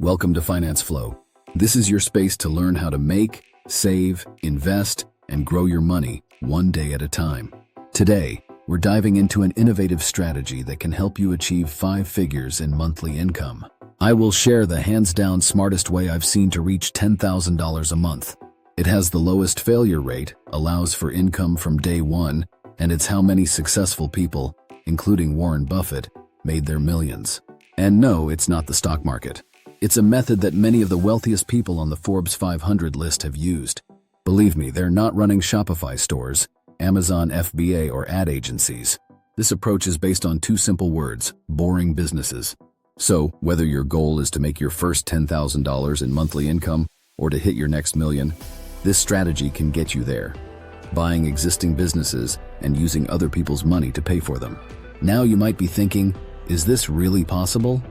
Welcome to Finance Flow. This is your space to learn how to make, save, invest, and grow your money one day at a time. Today, we're diving into an innovative strategy that can help you achieve 5 figures in monthly income. I will share the hands-down smartest way I've seen to reach $10,000 a month. It has the lowest failure rate, allows for income from day one, and it's how many successful people, including Warren Buffett, made their millions. And no, it's not the stock market. It's a method that many of the wealthiest people on the Forbes 500 list have used. Believe me, they're not running Shopify stores, Amazon FBA, or ad agencies. This approach is based on 2 simple words: boring businesses. So, whether your goal is to make your first $10,000 in monthly income or to hit your next million, this strategy can get you there. Buying existing businesses and using other people's money to pay for them. Now you might be thinking, is this really possible?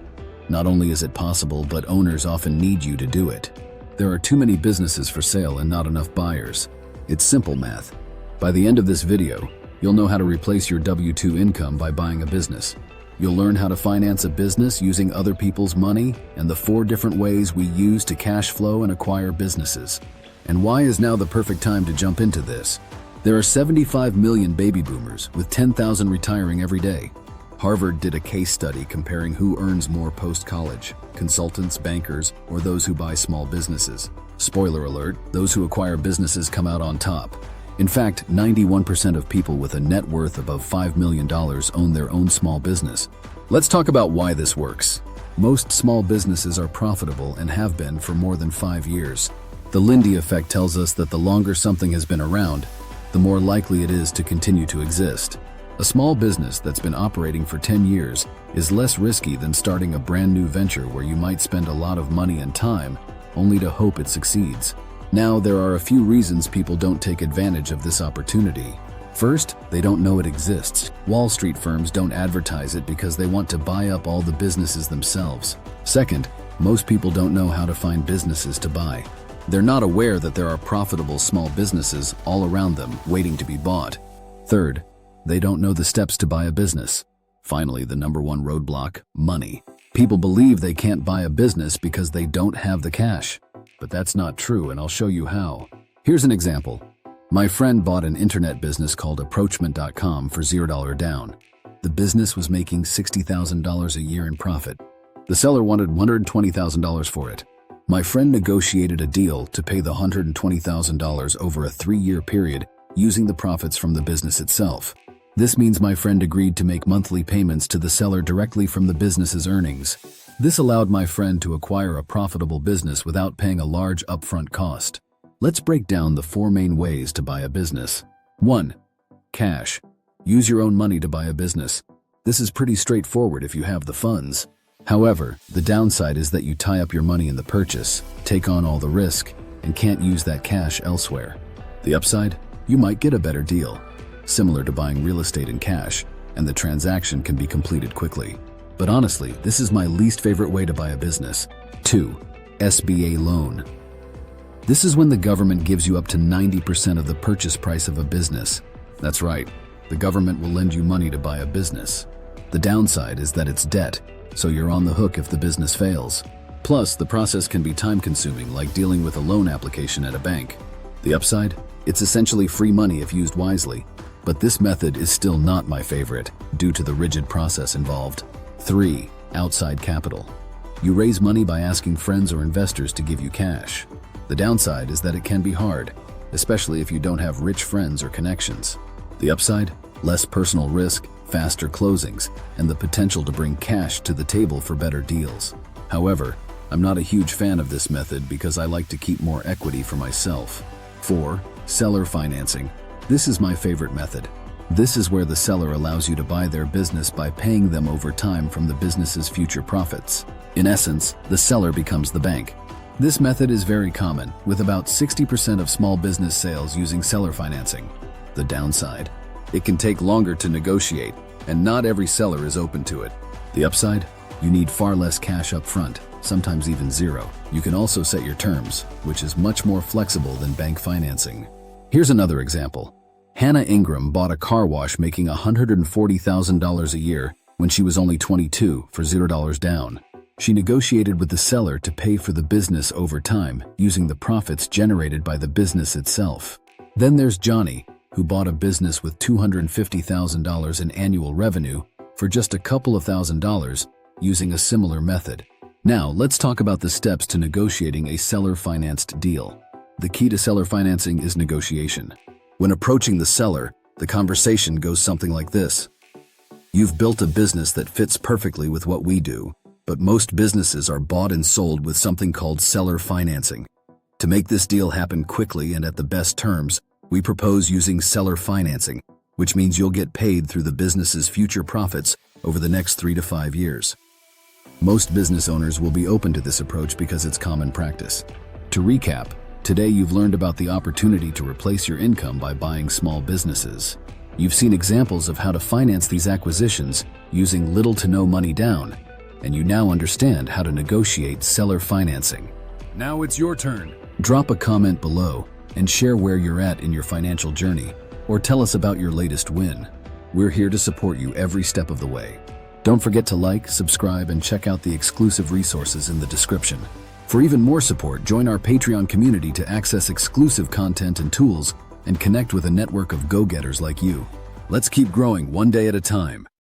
Not only is it possible, but owners often need you to do it. There are too many businesses for sale and not enough buyers. It's simple math. By the end of this video, you'll know how to replace your W-2 income by buying a business. You'll learn how to finance a business using other people's money and the 4 different ways we use to cash flow and acquire businesses. And why is now the perfect time to jump into this? There are 75 million baby boomers, with 10,000 retiring every day. Harvard did a case study comparing who earns more post-college: consultants, bankers, or those who buy small businesses. Spoiler alert, those who acquire businesses come out on top. In fact, 91% of people with a net worth above $5 million own their own small business. Let's talk about why this works. Most small businesses are profitable and have been for more than 5 years. The Lindy effect tells us that the longer something has been around, the more likely it is to continue to exist. A small business that's been operating for 10 years is less risky than starting a brand new venture where you might spend a lot of money and time only to hope it succeeds. Now, there are a few reasons people don't take advantage of this opportunity. First, they don't know it exists. Wall Street firms don't advertise it because they want to buy up all the businesses themselves. Second, most people don't know how to find businesses to buy. They're not aware that there are profitable small businesses all around them waiting to be bought. Third, they don't know the steps to buy a business. Finally, the number 1 roadblock: money. People believe they can't buy a business because they don't have the cash. But that's not true, and I'll show you how. Here's an example. My friend bought an internet business called approachment.com for $0 down. The business was making $60,000 a year in profit. The seller wanted $120,000 for it. My friend negotiated a deal to pay the $120,000 over a 3-year period using the profits from the business itself. This means my friend agreed to make monthly payments to the seller directly from the business's earnings. This allowed my friend to acquire a profitable business without paying a large upfront cost. Let's break down the 4 main ways to buy a business. 1. Cash. Use your own money to buy a business. This is pretty straightforward if you have the funds. However, the downside is that you tie up your money in the purchase, take on all the risk, and can't use that cash elsewhere. The upside? You might get a better deal, similar to buying real estate in cash, and the transaction can be completed quickly. But honestly, this is my least favorite way to buy a business. 2. SBA loan. This is when the government gives you up to 90% of the purchase price of a business. That's right, the government will lend you money to buy a business. The downside is that it's debt, so you're on the hook if the business fails. Plus, the process can be time-consuming, like dealing with a loan application at a bank. The upside? It's essentially free money if used wisely. But this method is still not my favorite, due to the rigid process involved. 3. Outside capital. You raise money by asking friends or investors to give you cash. The downside is that it can be hard, especially if you don't have rich friends or connections. The upside? Less personal risk, faster closings, and the potential to bring cash to the table for better deals. However, I'm not a huge fan of this method because I like to keep more equity for myself. 4. Seller financing. This is my favorite method. This is where the seller allows you to buy their business by paying them over time from the business's future profits. In essence, the seller becomes the bank. This method is very common, with about 60% of small business sales using seller financing. The downside? It can take longer to negotiate, and not every seller is open to it. The upside? You need far less cash up front, sometimes even zero. You can also set your terms, which is much more flexible than bank financing. Here's another example. Hannah Ingram bought a car wash making $140,000 a year when she was only 22 for $0 down. She negotiated with the seller to pay for the business over time, using the profits generated by the business itself. Then there's Johnny, who bought a business with $250,000 in annual revenue for just a couple of $1,000 using a similar method. Now, let's talk about the steps to negotiating a seller-financed deal. The key to seller financing is negotiation. When approaching the seller, the conversation goes something like this. You've built a business that fits perfectly with what we do, but most businesses are bought and sold with something called seller financing. To make this deal happen quickly and at the best terms, we propose using seller financing, which means you'll get paid through the business's future profits over the next 3 to 5 years. Most business owners will be open to this approach because it's common practice. To recap, today you've learned about the opportunity to replace your income by buying small businesses. You've seen examples of how to finance these acquisitions using little to no money down, and you now understand how to negotiate seller financing. Now it's your turn. Drop a comment below and share where you're at in your financial journey, or tell us about your latest win. We're here to support you every step of the way. Don't forget to like, subscribe, and check out the exclusive resources in the description. For even more support, join our Patreon community to access exclusive content and tools and connect with a network of go-getters like you. Let's keep growing one day at a time.